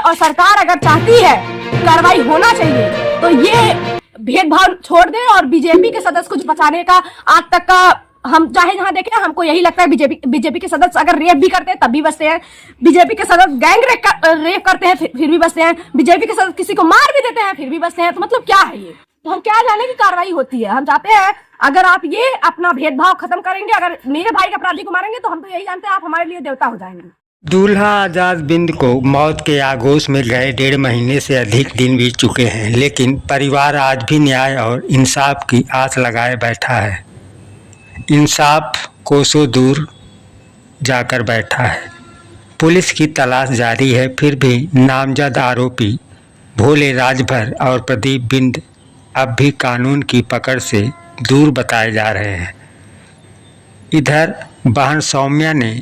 और सरकार अगर चाहती है कार्रवाई होना चाहिए तो ये भेदभाव छोड़ दे और बीजेपी के सदस्य को बचाने का आज तक का हम चाहे जहां देखें, हमको यही लगता है बीजेपी के सदस्य अगर रेप भी करते हैं तब भी बचते हैं, बीजेपी के सदस्य गैंग रेप करते हैं फिर भी बचते हैं, बीजेपी के सदस्य किसी को मार भी देते हैं फिर भी बचते हैं। तो मतलब क्या है ये? तो हम क्या जाने की कार्रवाई होती है। हम चाहते हैं अगर आप ये अपना भेदभाव खत्म करेंगे, अगर मेरे भाई के अपराधी को मारेंगे तो हम तो यही जानते हैं आप हमारे लिए देवता हो जाएंगे। दूल्हा आजाद बिंद को मौत के आगोश में गए 1.5 महीने से अधिक दिन बीत चुके हैं, लेकिन परिवार आज भी न्याय और इंसाफ की आस लगाए बैठा है। इंसाफ कोसों दूर जाकर बैठा है। पुलिस की तलाश जारी है, फिर भी नामजद आरोपी भोले राजभर और प्रदीप बिंद अब भी कानून की पकड़ से दूर बताए जा रहे हैं। इधर बहन सौम्या ने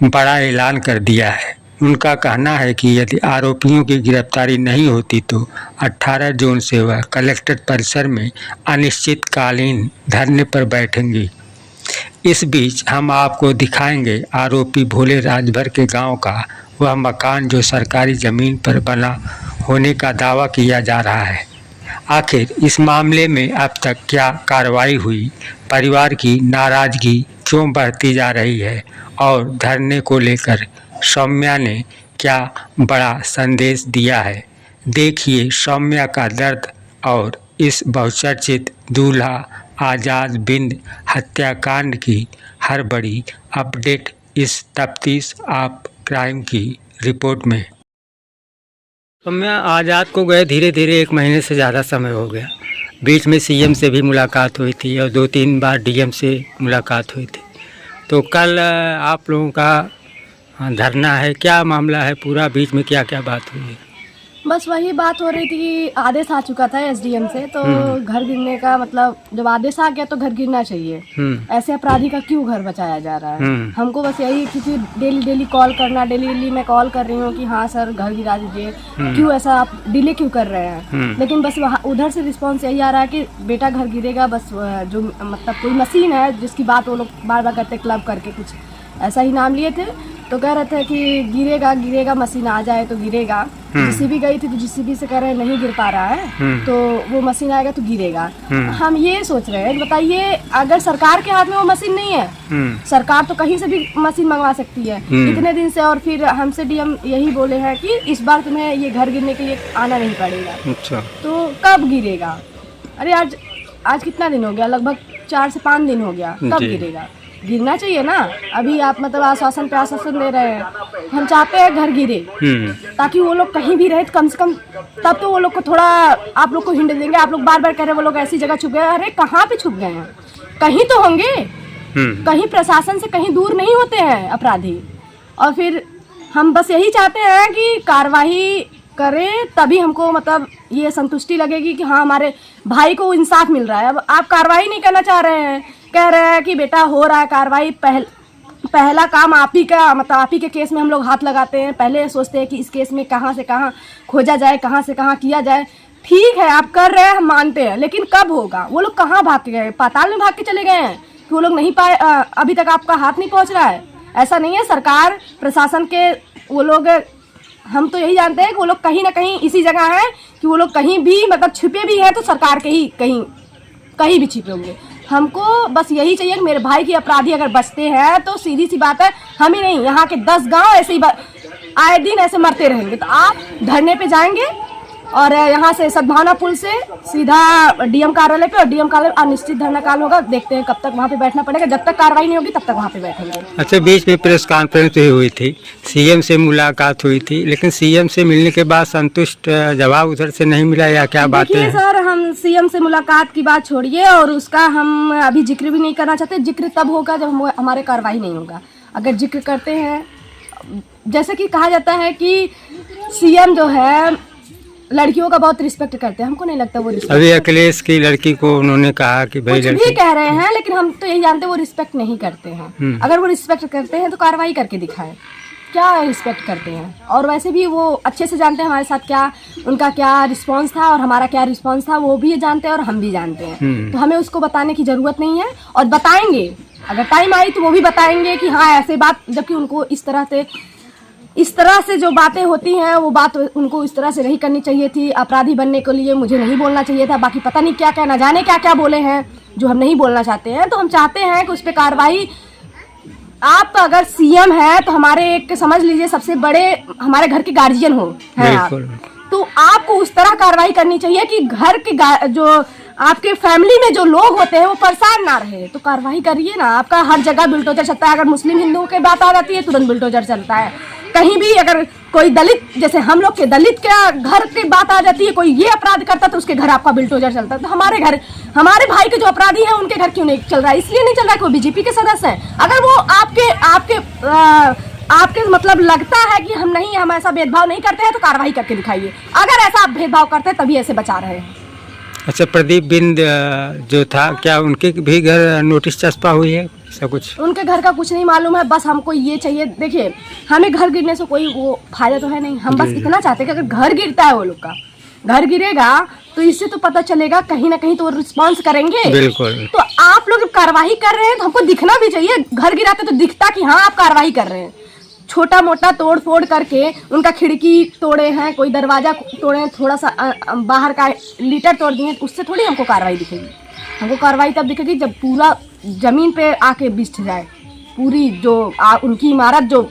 बड़ा ऐलान कर दिया है। उनका कहना है कि यदि आरोपियों की गिरफ्तारी नहीं होती तो 18 जून से वह कलेक्ट्रेट परिसर में अनिश्चितकालीन धरने पर बैठेंगी। इस बीच हम आपको दिखाएंगे आरोपी भोले राजभर के गांव का वह मकान जो सरकारी ज़मीन पर बना होने का दावा किया जा रहा है। आखिर इस मामले में अब तक क्या कार्रवाई हुई, परिवार की नाराज़गी क्यों बढ़ती जा रही है और धरने को लेकर सौम्या ने क्या बड़ा संदेश दिया है। देखिए सौम्या का दर्द और इस बहुचर्चित दूल्हा आजाद बिंद हत्याकांड की हर बड़ी अपडेट इस तफ्तीश आप क्राइम की रिपोर्ट में। सौम्या, आजाद को गए धीरे धीरे 1 महीने से ज़्यादा समय हो गया। बीच में सीएम से भी मुलाकात हुई थी और 2-3 बार डीएम से मुलाकात हुई थी। तो कल आप लोगों का धरना है, क्या मामला है पूरा, बीच में क्या क्या बात हुई है? बस वही बात हो रही थी कि आदेश आ चुका था एसडीएम से, तो घर गिरने का मतलब जब आदेश आ गया तो घर गिरना चाहिए। ऐसे अपराधी का क्यों घर बचाया जा रहा है? हमको बस यही, क्योंकि डेली कॉल करना, डेली मैं कॉल कर रही हूँ कि हाँ सर घर गिरा दीजिए, क्यों ऐसा आप डिले क्यों कर रहे हैं? लेकिन बस वहाँ उधर से रिस्पॉन्स यही आ रहा है कि बेटा घर गिरेगा। बस जो मतलब कोई मशीन है जिसकी बात वो लोग बार बार करते, क्लब करके कुछ ऐसा ही नाम लिए थे, तो कह रहे थे कि गिरेगा, मशीन आ जाए तो गिरेगा। जीसीबी गई थी तो जीसीबी से कह रहे हैं नहीं गिर पा रहा है, तो वो मशीन आएगा तो गिरेगा। हम ये सोच रहे हैं, बताइए अगर सरकार के हाथ में वो मशीन नहीं है, सरकार तो कहीं से भी मशीन मंगवा सकती है इतने दिन से। और फिर हमसे डीएम यही बोले हैं कि इस बार तुम्हें ये घर गिरने के लिए आना नहीं पड़ेगा। अच्छा, तो कब गिरेगा? अरे आज कितना दिन हो गया? लगभग 4 से 5 दिन हो गया। कब गिरेगा? गिरना चाहिए ना। अभी आप मतलब आश्वासन पे आश्वासन दे रहे हैं। हम चाहते हैं घर गिरे ताकि वो लोग कहीं भी रहे, कम से कम तब तो वो लोग को थोड़ा आप लोग को हिंट देंगे। आप लोग बार बार कह रहे हैं वो लोग ऐसी जगह छुप गए। अरे कहाँ पे छुप गए हैं? कहीं तो होंगे, कहीं प्रशासन से कहीं दूर नहीं होते हैं अपराधी। और फिर हम बस यही चाहते हैं कि कार्रवाई करें, तभी हमको मतलब ये संतुष्टि लगेगी कि हाँ हमारे भाई को इंसाफ मिल रहा है। अब आप कार्रवाई नहीं करना चाह रहे हैं, कह रहे हैं कि बेटा हो रहा है कार्रवाई। पहला काम आप ही का, मतलब आप ही के केस में हम लोग हाथ लगाते हैं। पहले सोचते हैं कि इस केस में कहाँ से कहाँ खोजा जाए, कहाँ से कहाँ किया जाए। ठीक है आप कर रहे हैं, हम मानते हैं, लेकिन कब होगा? वो लोग कहाँ भाग के गए? पाताल में भाग के चले गए हैं कि वो लोग नहीं पाए? अभी तक आपका हाथ नहीं पहुँच रहा है? ऐसा नहीं है। सरकार प्रशासन के वो लोग, हम तो यही जानते हैं कि वो लोग कहीं ना कहीं इसी जगह है कि वो लोग कहीं भी मतलब छिपे भी हैं तो सरकार के ही कहीं भी छिपे होंगे। हमको बस यही चाहिए कि मेरे भाई की अपराधी अगर बचते हैं तो सीधी सी बात है, हम ही नहीं यहाँ के 10 गांव ऐसे ही आए दिन ऐसे मरते रहेंगे। तो आप धरने पे जाएंगे और यहाँ से सद्भावना पुल से सीधा डीएम कार्यालय पे, और डीएम कार्यालय अनिश्चित धरना काल होगा। देखते हैं कब तक वहाँ पे बैठना पड़ेगा। जब तक कार्रवाई नहीं होगी तब तक वहाँ पे बैठेंगे। अच्छा, बीच में प्रेस कॉन्फ्रेंस हुई थी, सीएम से मुलाकात हुई थी, लेकिन सीएम से मिलने के बाद संतुष्ट जवाब उधर से नहीं मिला या क्या बात है? सर हम सीएम से मुलाकात की बात छोड़िए और उसका हम अभी जिक्र भी नहीं करना चाहते। जिक्र तब होगा जब हमारे कार्रवाई नहीं होगा। अगर जिक्र करते हैं, जैसे कि कहा जाता है कि सीएम जो है लड़कियों का बहुत रिस्पेक्ट करते हैं, हमको नहीं लगता वो रिस्पेक्ट। अभी अखिलेश की लड़की को उन्होंने कहा कि भाई कुछ भी कह रहे हैं, लेकिन हम तो यही जानते हैं वो रिस्पेक्ट नहीं करते हैं। अगर वो रिस्पेक्ट करते हैं तो कार्रवाई करके दिखाएं क्या रिस्पेक्ट करते हैं। और वैसे भी वो अच्छे से जानते हैं हमारे साथ क्या उनका क्या रिस्पॉन्स था और हमारा क्या रिस्पॉन्स था, वो भी जानते हैं और हम भी जानते हैं। तो हमें उसको बताने की जरूरत नहीं है, और बताएंगे अगर टाइम आई तो वो भी बताएंगे कि हाँ ऐसे बात, जबकि उनको इस तरह से इस तरह से जो बातें होती हैं वो बात उनको इस तरह से नहीं करनी चाहिए थी। अपराधी बनने के लिए मुझे नहीं बोलना चाहिए था। बाकी पता नहीं क्या क्या न जाने क्या क्या बोले हैं जो हम नहीं बोलना चाहते हैं। तो हम चाहते हैं कि उस पर कार्रवाई, आप अगर सीएम है तो हमारे एक समझ लीजिए सबसे बड़े हमारे घर के गार्जियन हो हैं आप, तो आपको उस तरह कार्रवाई करनी चाहिए कि घर के जो आपके फैमिली में जो लोग होते हैं वो परेशान ना रहे। तो कार्रवाई करिए ना। आपका हर जगह बुलडोजर चलता है। अगर मुस्लिम हिंदुओं की बात आ जाती है तुरंत बुलडोजर चलता है। कहीं भी अगर कोई दलित, जैसे हम लोग के दलित के घर की बात आ जाती है, कोई ये अपराध करता तो उसके घर आपका बुलडोजर चलता है। तो हमारे घर, हमारे भाई के जो अपराधी हैं उनके घर क्यों नहीं चल रहा है? इसलिए नहीं चल रहा है कि वो बीजेपी के सदस्य हैं। अगर वो आपके मतलब लगता है कि हम ऐसा भेदभाव नहीं करते हैं तो कार्रवाई करके दिखाइए। अगर ऐसा आप भेदभाव करते हैं तभी ऐसे बचा रहे हैं। अच्छा, प्रदीप बिंद जो था, क्या उनके भी घर नोटिस चस्पा हुई है? सब कुछ उनके घर का कुछ नहीं मालूम है। बस हमको ये चाहिए, देखिए हमें घर गिरने से कोई वो फायदा तो है नहीं। हम बस इतना चाहते हैं कि अगर घर गिरता है, वो लोग का घर गिरेगा तो इससे तो पता चलेगा कहीं ना कहीं तो वो रिस्पॉन्स करेंगे। बिल्कुल। तो आप लोग कार्रवाई कर रहे हैं तो हमको दिखना भी चाहिए। घर गिराते तो दिखता कि हाँ आप कार्रवाई कर रहे हैं। छोटा मोटा तोड़ फोड़ करके उनका खिड़की तोड़े हैं, कोई दरवाजा तोड़े हैं, थोड़ा सा बाहर का लीटर तोड़ दिए, उससे थोड़ी हमको कार्रवाई दिखेगी। हमको कार्रवाई तब दिखेगी जब पूरा जमीन पे आके बिछ जाए। पूरी जो उनकी इमारत जो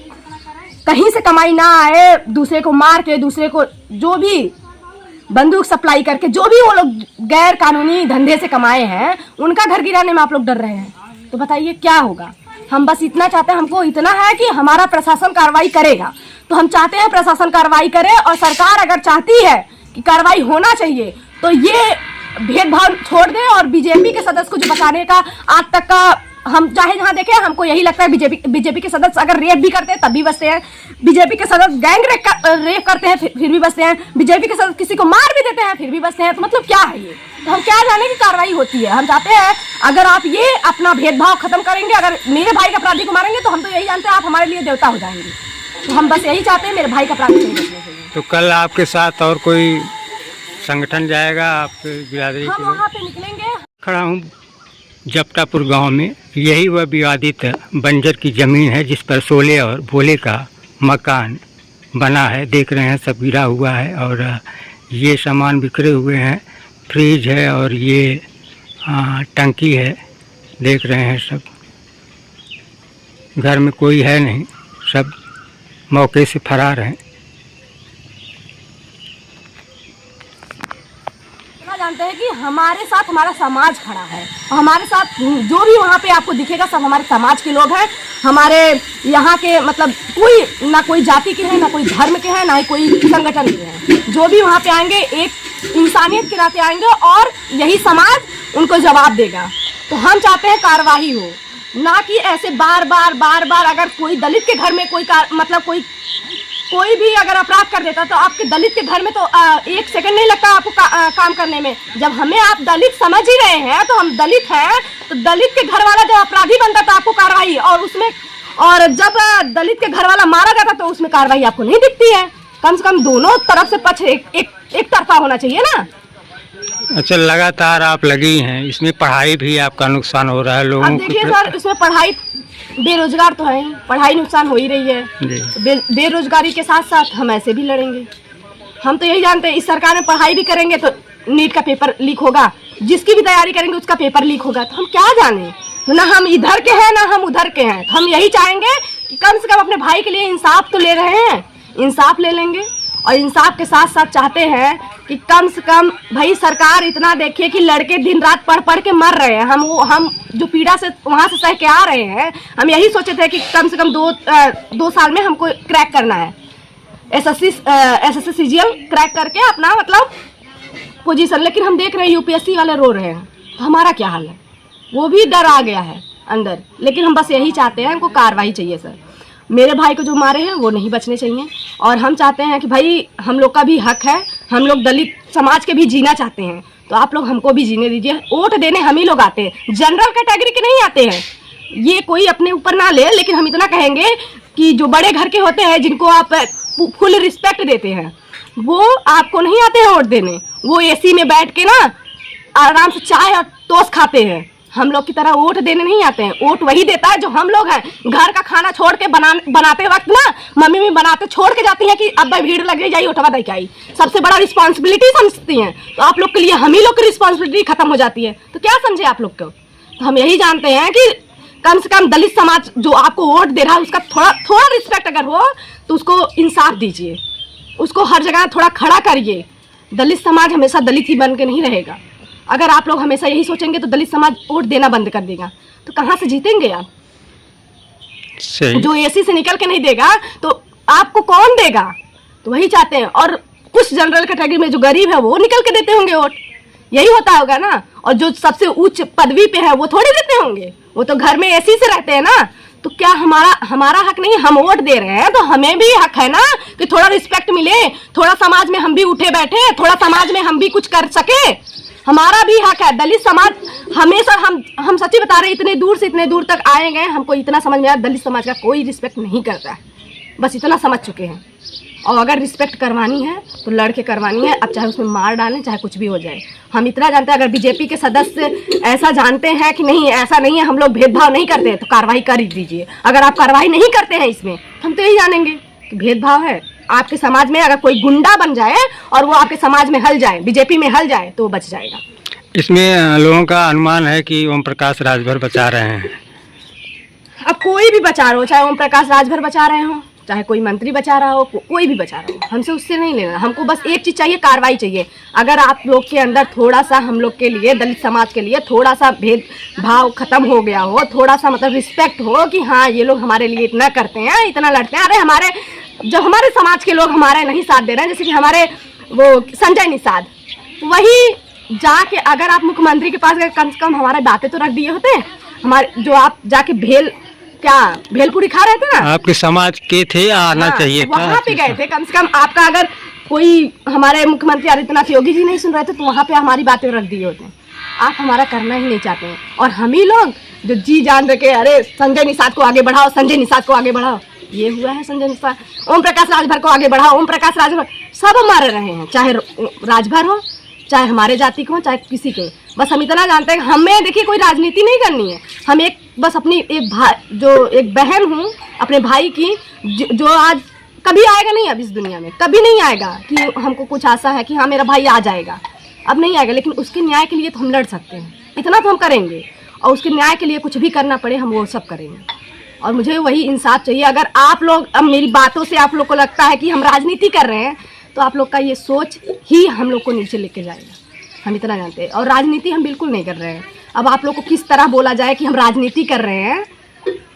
कहीं से कमाई ना आए, दूसरे को मार के, दूसरे को जो भी बंदूक सप्लाई करके जो भी वो लोग गैर कानूनी धंधे से कमाए हैं, उनका घर गिराने में आप लोग डर रहे हैं। तो बताइए क्या होगा? हम बस इतना चाहते हैं, हमको इतना है कि हमारा प्रशासन कार्रवाई करेगा। तो हम चाहते हैं प्रशासन कार्रवाई करे, और सरकार अगर चाहती है कि कार्रवाई होना चाहिए तो ये भेदभाव छोड़ दे। और बीजेपी के सदस्य को जो बचाने का आज तक का हम चाहे जहाँ देखे, हमको यही लगता है बीजेपी के सदस्य अगर रेप भी करते हैं तब भी बचते हैं। बीजेपी के सदस्य गैंग रेप करते हैं फिर भी बचते हैं। बीजेपी के सदस्य किसी को मार भी देते हैं फिर भी बचते हैं। तो मतलब क्या है ये? तो हम क्या जाने की कार्रवाई होती है। हम चाहते हैं अगर आप ये अपना भेदभाव खत्म करेंगे, अगर मेरे भाई के अपराधी को मारेंगे तो हम तो यही जानते हैं आप हमारे लिए देवता हो जाएंगे। तो हम बस यही चाहते हैं मेरे भाई का अपराधी नहीं बचना चाहिए। तो कल आपके साथ और कोई संगठन जाएगा आपके बिरादरी के? हम वहाँ पे निकलेंगे। खड़ा हूँ जपटापुर गांव में। यही वह विवादित बंजर की ज़मीन है जिस पर शोले और भोले का मकान बना है। देख रहे हैं सब गिरा हुआ है और ये सामान बिखरे हुए हैं। फ्रिज है और ये टंकी है, देख रहे हैं सब। घर में कोई है नहीं, सब मौके से फरार हैं। जानते हैं कि हमारे साथ हमारा समाज खड़ा है, और हमारे साथ जो भी वहाँ पे आपको दिखेगा सब हमारे समाज के लोग हैं। हमारे यहाँ के मतलब कोई ना कोई जाति के हैं, ना कोई धर्म के हैं, ना ही कोई संगठन के हैं। जो भी वहाँ पे आएंगे एक इंसानियत के नाते आएंगे और यही समाज उनको जवाब देगा। तो हम चाहते हैं कार्रवाई हो, ना कि ऐसे बार बार अगर कोई दलित के घर में कोई भी अगर अपराध कर देता तो आपके दलित के घर में तो 1 सेकंड नहीं लगता आपको काम करने में। जब हमें आप दलित समझ ही रहे हैं तो हम दलित हैं, तो दलित के घर वाला जब अपराधी बनता तो आपको कार्रवाई, और जब दलित के घर वाला मारा जाता तो उसमें कार्रवाई आपको नहीं दिखती है। कम से कम दोनों तरफ से पक्ष एक तरफा होना चाहिए ना। अच्छा, लगातार आप लगी हैं, इसमें पढ़ाई भी आपका नुकसान हो रहा है लोगों को। देखिए सर, इसमें पढ़ाई, बेरोजगार तो है, पढ़ाई नुकसान हो ही रही है। बेरोजगारी के साथ साथ हम ऐसे भी लड़ेंगे। हम तो यही जानते हैं इस सरकार में पढ़ाई भी करेंगे तो नीट का पेपर लीक होगा, जिसकी भी तैयारी करेंगे उसका पेपर लीक होगा। तो हम क्या जाने, ना हम इधर के हैं ना हम उधर के हैं। हम यही चाहेंगे कि कम से कम अपने भाई के लिए इंसाफ तो ले रहे हैं, इंसाफ ले लेंगे। और इंसाफ के साथ साथ चाहते हैं कि कम से कम भाई सरकार इतना देखिए कि लड़के दिन रात पढ़ के मर रहे हैं। हम जो पीड़ा से वहाँ से सह के आ रहे हैं, हम यही सोचे थे कि कम से कम 2 साल में हमको क्रैक करना है, SSC CGL क्रैक करके अपना मतलब पोजीशन। लेकिन हम देख रहे हैं UPSC वाले रो रहे हैं, तो हमारा क्या हाल है? वो भी डर आ गया है अंदर। लेकिन हम बस यही चाहते हैं, हमको कार्रवाई चाहिए सर। मेरे भाई को जो मारे हैं वो नहीं बचने चाहिए। और हम चाहते हैं कि भाई हम लोग का भी हक है, हम लोग दलित समाज के भी जीना चाहते हैं, तो आप लोग हमको भी जीने दीजिए। वोट देने हम ही लोग आते हैं, जनरल कैटेगरी के नहीं आते हैं। ये कोई अपने ऊपर ना ले, लेकिन हम इतना कहेंगे कि जो बड़े घर के होते हैं, जिनको आप फुल रिस्पेक्ट देते हैं, वो आपको नहीं आते हैं वोट देने। वो AC में बैठ के ना आराम से चाय और टोस्ट खाते हैं, हम लोग की तरह वोट देने नहीं आते हैं। वोट वही देता है जो हम लोग हैं। घर का खाना छोड़ के बनाते वक्त ना मम्मी भी बनाते छोड़ के जाती हैं कि अब भाई भीड़ लग जाइए उठवा दे के आई। सबसे बड़ा रिस्पॉन्सिबिलिटी समझती हैं। तो आप लोग के लिए हम ही लोग की रिस्पॉन्सिबिलिटी खत्म हो जाती है। तो क्या समझे आप लोग को? तो हम यही जानते हैं कि कम से कम दलित समाज जो आपको वोट दे रहा है उसका थोड़ा रिस्पेक्ट अगर हो तो उसको इंसाफ दीजिए, उसको हर जगह थोड़ा खड़ा करिए। दलित समाज हमेशा दलित ही बन के नहीं रहेगा। अगर आप लोग हमेशा यही सोचेंगे तो दलित समाज वोट देना बंद कर देगा। तो कहाँ से जीतेंगे आप? जो एसी से निकल के नहीं देगा तो आपको कौन देगा? तो वही चाहते हैं। और कुछ जनरल कैटेगरी में जो गरीब है वो निकल के देते होंगे वोट, यही होता होगा ना। और जो सबसे उच्च पदवी पे है वो थोड़ी देते होंगे, वो तो घर में एसी से रहते हैं ना। तो क्या हमारा हक नहीं? हम वोट दे रहे हैं तो हमें भी हक है ना कि थोड़ा रिस्पेक्ट मिले, थोड़ा समाज में हम भी उठे बैठे, थोड़ा समाज में हम भी कुछ कर सके। हमारा भी हक है। दलित समाज हमेशा हम सच्ची बता रहे हैं, इतने दूर से इतने दूर तक आए गए, हमको इतना समझ में आया दलित समाज का कोई रिस्पेक्ट नहीं करता है। बस इतना समझ चुके हैं। और अगर रिस्पेक्ट करवानी है तो लड़के करवानी है। अब चाहे उसमें मार डालें, चाहे कुछ भी हो जाए। हम इतना जानते हैं, अगर बीजेपी के सदस्य ऐसा जानते हैं कि नहीं ऐसा नहीं है, हम लोग भेदभाव नहीं करते हैं, तो कार्रवाई कर दीजिए। अगर आप कार्रवाई नहीं करते हैं इसमें तो हम तो यही जानेंगे कि भेदभाव है। आपके समाज में अगर कोई गुंडा बन जाए और वो आपके समाज में हल जाए, बीजेपी में हल जाए, तो वो बच जाएगा। इसमें लोगों का अनुमान है कि ओम प्रकाश राजभर बचा रहे हैं। अब कोई भी बचा रहा हो, चाहे ओम प्रकाश राजभर बचा रहे हो, चाहे कोई मंत्री बचा रहा हो, कोई भी बचा रहा हो, हमसे उससे नहीं लेना। हमको बस एक चीज़ चाहिए, कार्रवाई चाहिए। अगर आप लोग के अंदर थोड़ा सा हम लोग के लिए, दलित समाज के लिए थोड़ा सा भेदभाव खत्म हो गया हो, थोड़ा सा मतलब रिस्पेक्ट हो कि हाँ ये लोग हमारे लिए इतना करते हैं, इतना लड़ते हैं। अरे जब हमारे समाज के लोग हमारे नहीं साथ दे रहे हैं, जैसे कि हमारे वो संजय निषाद, वही जाके अगर आप मुख्यमंत्री के पास गए, कम से कम हमारे बातें तो रख दिए होते हैं। हमारे जो आप जाके भेलपूरी खा रहे थे ना, आपके समाज के थे, आना चाहिए था, वहाँ पे गए थे। कम से कम आपका अगर कोई हमारे मुख्यमंत्री आदित्यनाथ योगी जी नहीं सुन रहे थे तो वहाँ पे हमारी बातें रख दिए होते हैं। आप हमारा करना ही नहीं चाहते हैं। और हम ही लोग जो जी जान रखे, अरे संजय निषाद को आगे बढ़ाओ, संजय निषाद को आगे बढ़ाओ, ये हुआ है संजय निषाद। ओम प्रकाश राजभर को आगे बढ़ाओ, ओम प्रकाश राजभर, सब हमारे रहे हैं, चाहे राजभर हो, चाहे हमारे जाति को, चाहे किसी के। बस हम इतना जानते हैं कि हमें देखिए कोई राजनीति नहीं करनी है। हम बस अपनी एक बहन हूँ अपने भाई की, जो आज कभी आएगा नहीं, अब इस दुनिया में कभी नहीं आएगा कि हमको कुछ आशा है कि हाँ मेरा भाई आ जाएगा, अब नहीं आएगा। लेकिन उसके न्याय के लिए तो हम लड़ सकते हैं, इतना तो हम करेंगे। और उसके न्याय के लिए कुछ भी करना पड़े हम वो सब करेंगे। और मुझे वही इंसाफ चाहिए। अगर आप लोग, अब मेरी बातों से आप लोग को लगता है कि हम राजनीति कर रहे हैं, तो आप लोग का ये सोच ही हम लोग को नीचे लेके जाएगा। हम इतना जानते हैं। और राजनीति हम बिल्कुल नहीं कर रहे हैं। अब आप लोग को किस तरह बोला जाए कि हम राजनीति कर रहे हैं,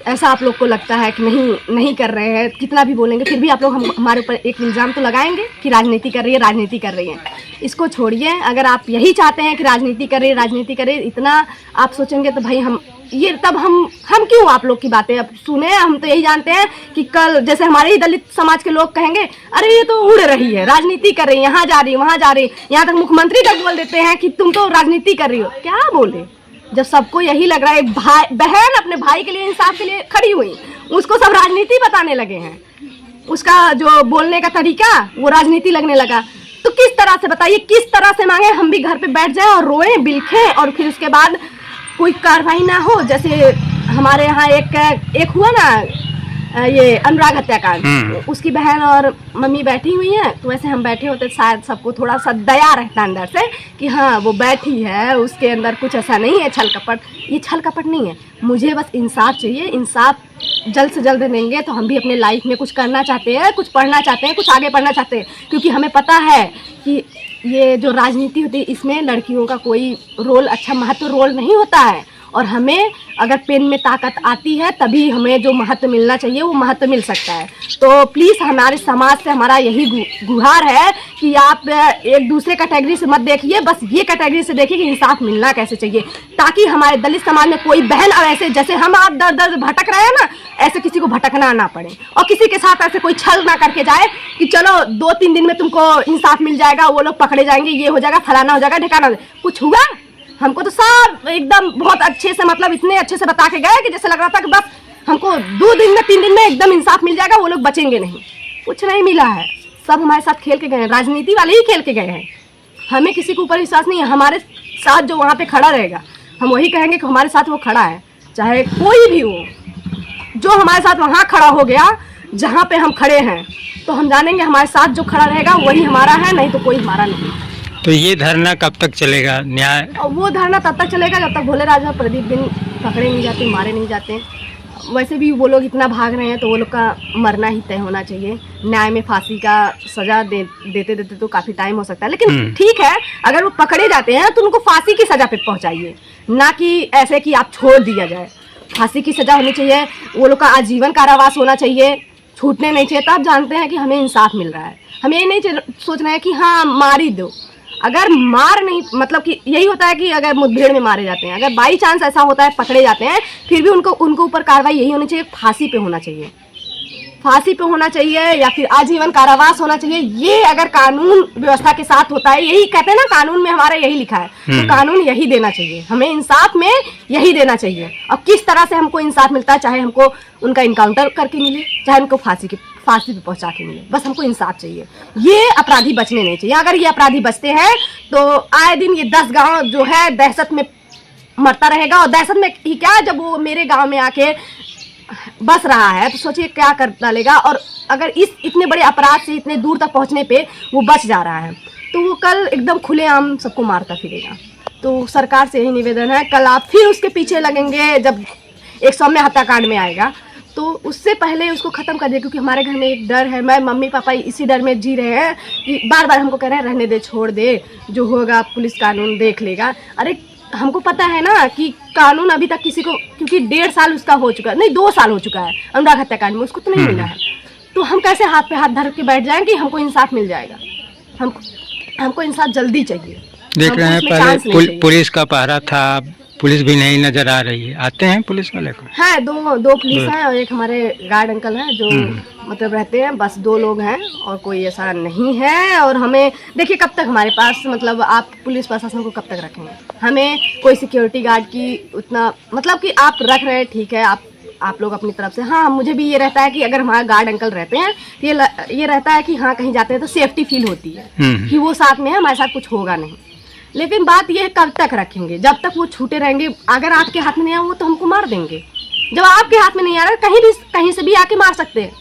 ऐसा आप लोग को लगता है कि नहीं कर रहे हैं। कितना भी बोलेंगे फिर भी आप लोग हमारे ऊपर एक इल्ज़ाम तो लगाएंगे कि राजनीति कर रही है। इसको छोड़िए। अगर आप यही चाहते हैं कि राजनीति करें, इतना आप सोचेंगे तो भाई हम क्यों आप लोग की बातें अब सुने। हम तो यही जानते हैं कि कल जैसे हमारे ही दलित समाज के लोग कहेंगे, अरे ये तो उड़ रही है, राजनीति कर रही है, यहाँ जा रही है, वहाँ जा रही है, यहाँ तक मुख्यमंत्री तक बोल देते हैं कि तुम तो राजनीति कर रही हो। क्या बोले? जब सबको यही लग रहा है, बहन अपने भाई के लिए, इंसाफ के लिए खड़ी हुई, उसको सब राजनीति बताने लगे हैं। उसका जो बोलने का तरीका वो राजनीति लगने लगा। तो किस तरह से बताइए, किस तरह से मांगे? हम भी घर पे बैठ जाए और रोएं, बिलखें, और फिर उसके बाद कोई कार्रवाई ना हो। जैसे हमारे यहाँ एक हुआ ना, ये अनुराग हत्याकांड, उसकी बहन और मम्मी बैठी हुई हैं, तो वैसे हम बैठे होते शायद सबको थोड़ा सा दया रहता अंदर से कि हाँ वो बैठी है, उसके अंदर कुछ ऐसा नहीं है छल कपट। ये छल कपट नहीं है। मुझे बस इंसाफ चाहिए। इंसाफ जल्द से जल्द देंगे तो हम भी अपने लाइफ में कुछ करना चाहते हैं, कुछ पढ़ना चाहते हैं, कुछ आगे बढ़ना चाहते हैं। क्योंकि हमें पता है कि ये जो राजनीति होती है इसमें लड़कियों का कोई रोल, अच्छा महत्व रोल नहीं होता है। और हमें अगर पेन में ताकत आती है तभी हमें जो महत्व मिलना चाहिए वो महत्व मिल सकता है। तो प्लीज़ हमारे समाज से हमारा यही गुहार है कि आप एक दूसरे कैटेगरी से मत देखिए, बस ये कैटेगरी से देखिए कि इंसाफ मिलना कैसे चाहिए, ताकि हमारे दलित समाज में कोई बहन और ऐसे जैसे हम आप दर दर भटक रहे हैं ना, ऐसे किसी को भटकना ना पड़े। और किसी के साथ ऐसे कोई छल ना करके जाए कि चलो 2-3 दिन में तुमको इंसाफ मिल जाएगा, वो लोग पकड़े जाएंगे, ये हो जाएगा, फलाना हो जाएगा, ढिकाना हो जाएगा। कुछ हुआ? हमको तो सब एकदम बहुत अच्छे से, मतलब इतने अच्छे से बता के गए कि जैसे लग रहा था कि बस हमको 2 दिन में 3 दिन में एकदम इंसाफ मिल जाएगा, वो लोग बचेंगे नहीं। कुछ नहीं मिला है। सब हमारे साथ खेल के गए हैं, राजनीति वाले ही खेल के गए हैं। हमें किसी के ऊपर विश्वास नहीं है। हमारे साथ जो वहाँ पे खड़ा रहेगा, हम वही कहेंगे कि हमारे साथ वो खड़ा है, चाहे कोई भी हो, जो हमारे साथ वहाँ खड़ा हो गया जहाँ पे हम खड़े हैं, तो हम जानेंगे हमारे साथ जो खड़ा रहेगा वही हमारा है, नहीं तो कोई हमारा नहीं। तो ये धरना कब तक चलेगा न्याय? और वो धरना तब तक चलेगा जब तक भोले राजा प्रदीप बिन पकड़े नहीं जाते, मारे नहीं जाते। वैसे भी वो लोग इतना भाग रहे हैं तो वो लोग का मरना ही तय होना चाहिए। न्याय में फांसी का सजा देते देते तो काफ़ी टाइम हो सकता है, लेकिन ठीक है, अगर वो पकड़े जाते हैं तो उनको फांसी की सज़ा पे पहुंचाइए, ना कि ऐसे कि आप छोड़ दिया जाए। फांसी की सज़ा होनी चाहिए, वो लोग का आजीवन कारावास होना चाहिए, छूटने नहीं चाहिए। तब जानते हैं कि हमें इंसाफ मिल रहा है। हमें ये नहीं सोचना है कि हाँ मार ही दो। अगर मार नहीं, मतलब कि यही होता है कि अगर मुठभेड़ में मारे जाते हैं, अगर बाई चांस ऐसा होता है पकड़े जाते हैं, फिर भी उनको ऊपर कार्रवाई यही होनी चाहिए, फांसी पे होना चाहिए। फांसी पे होना चाहिए या फिर आजीवन कारावास होना चाहिए। ये अगर कानून व्यवस्था के साथ होता है, यही कहते हैं ना, कानून में हमारा यही लिखा है, तो कानून यही देना चाहिए हमें, इंसाफ में यही देना चाहिए। और किस तरह से हमको इंसाफ मिलता है, चाहे हमको उनका इनकाउंटर करके मिले, चाहे उनको फांसी पे पहुंचा के मिले, बस हमको इंसाफ चाहिए। ये अपराधी बचने नहीं चाहिए। अगर ये अपराधी बचते हैं तो आए दिन ये 10 गाँव जो है दहशत में मरता रहेगा। और दहशत में ही क्या, जब वो मेरे गाँव में आके बस रहा है तो सोचिए क्या कर डालेगा। और अगर इतने बड़े अपराध से इतने दूर तक पहुंचने पे वो बच जा रहा है, तो वो कल एकदम खुलेआम सबको मारता फिरेगा। तो सरकार से यही निवेदन है, कल आप फिर उसके पीछे लगेंगे जब 100वें हत्याकांड में आएगा, तो उससे पहले उसको ख़त्म कर दिया। क्योंकि हमारे घर में एक डर है, मैं मम्मी पापा इसी डर में जी रहे हैं कि बार बार हमको कह रहे हैं रहने दे, छोड़ दे, जो होगा पुलिस कानून देख लेगा। अरे हमको पता है ना कि कानून अभी तक किसी को, क्योंकि 1.5 साल उसका हो चुका है, नहीं 2 साल हो चुका है अनुराग हत्याकांड में, उसको तो नहीं मिला है। तो हम कैसे हाथ पे हाथ धर के बैठ जाएं कि हमको इंसाफ मिल जाएगा? हमको इंसाफ जल्दी चाहिए। देख रहे हैं पहले पुलिस का पहरा था, पुलिस भी नहीं नजर आ रही है। आते हैं पुलिस वाले को? है, दो पुलिस हैं और एक हमारे गार्ड अंकल हैं जो मतलब रहते हैं, बस 2 लोग हैं और कोई ऐसा नहीं है। और हमें देखिए कब तक हमारे पास, मतलब आप पुलिस प्रशासन को कब तक रखेंगे? हमें कोई सिक्योरिटी गार्ड की उतना, मतलब कि आप रख रहे हैं ठीक है, आप लोग अपनी तरफ से। हाँ, मुझे भी ये रहता है कि अगर हमारे गार्ड अंकल रहते हैं तो ये रहता है कि हाँ कहीं जाते हैं तो सेफ्टी फील होती है कि वो साथ में है, हमारे साथ कुछ होगा नहीं। लेकिन बात यह है कब तक रखेंगे? जब तक वो छूटे रहेंगे। अगर आपके हाथ में नहीं आया वो तो हमको मार देंगे। जब आपके हाथ में नहीं आ रहा, कहीं से भी आके मार सकते हैं।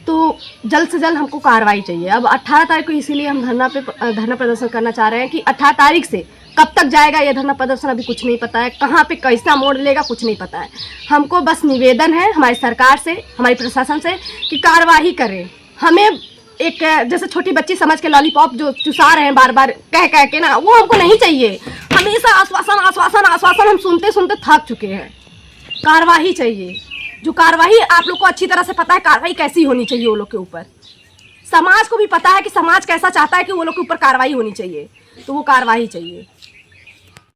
तो जल्द से जल्द हमको कार्रवाई चाहिए। अब 18 तारीख को इसीलिए हम धरना प्रदर्शन करना चाह रहे हैं कि 18 तारीख से कब तक जाएगा ये धरना प्रदर्शन अभी कुछ नहीं पता है, कहाँ पे कैसा मोड़ लेगा कुछ नहीं पता है। हमको बस निवेदन है हमारी सरकार से, हमारी प्रशासन से कि कार्रवाई करें। हमें एक जैसे छोटी बच्ची समझ के लॉलीपॉप जो चुसा रहे हैं बार बार कह के ना, वो हमको नहीं चाहिए। हमेशा आश्वासन आश्वासन आश्वासन हम सुनते सुनते थक चुके हैं। कार्रवाई चाहिए, जो कार्रवाई आप लोग को अच्छी तरह से पता है कार्रवाई कैसी होनी चाहिए वो लोग के ऊपर। समाज को भी पता है कि समाज कैसा चाहता है कि वो लोग के ऊपर कार्रवाई होनी चाहिए, तो वो कार्रवाई चाहिए।